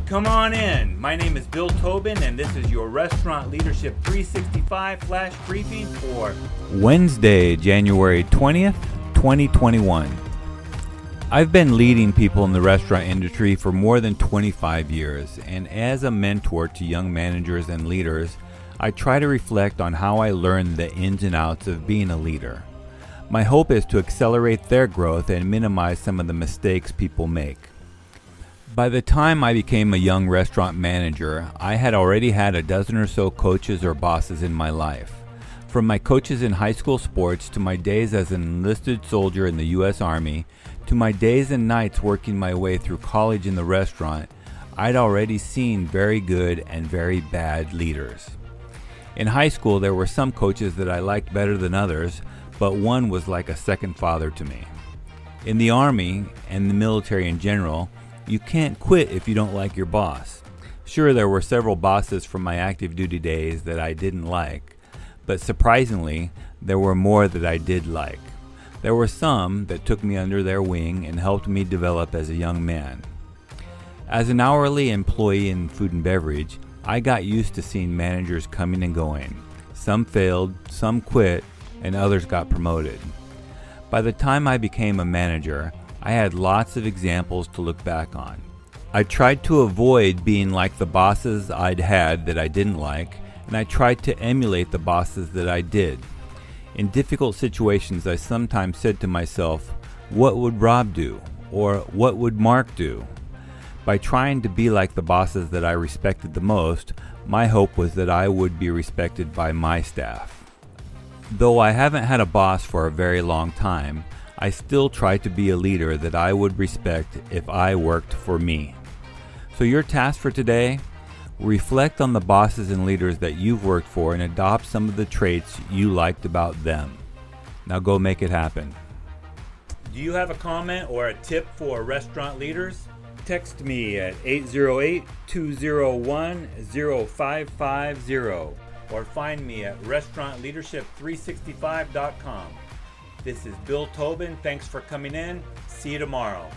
Come on in. My name is Bill Tobin, and this is your Restaurant Leadership 365 Flash Briefing for Wednesday, January 20th, 2021. I've been leading people in the restaurant industry for more than 25 years, and as a mentor to young managers and leaders, I try to reflect on how I learned the ins and outs of being a leader. My hope is to accelerate their growth and minimize some of the mistakes people make. By the time I became a young restaurant manager, I had already had a dozen or so coaches or bosses in my life. From my coaches in high school sports to my days as an enlisted soldier in the U.S. Army, to my days and nights working my way through college in the restaurant, I'd already seen very good and very bad leaders. In high school, there were some coaches that I liked better than others, but one was like a second father to me. In the Army and the military in general, you can't quit if you don't like your boss. Sure, there were several bosses from my active duty days that I didn't like, but surprisingly, there were more that I did like. There were some that took me under their wing and helped me develop as a young man. As an hourly employee in food and beverage, I got used to seeing managers coming and going. Some failed, some quit, and others got promoted. By the time I became a manager, I had lots of examples to look back on. I tried to avoid being like the bosses I'd had that I didn't like, and I tried to emulate the bosses that I did. In difficult situations, I sometimes said to myself, what would Rob do? Or what would Mark do? By trying to be like the bosses that I respected the most, my hope was that I would be respected by my staff. Though I haven't had a boss for a very long time, I still try to be a leader that I would respect if I worked for me. So your task for today? Reflect on the bosses and leaders that you've worked for and adopt some of the traits you liked about them. Now go make it happen. Do you have a comment or a tip for restaurant leaders? Text me at 808-201-0550 or find me at restaurantleadership365.com. This is Bill Tobin. Thanks for coming in. See you tomorrow.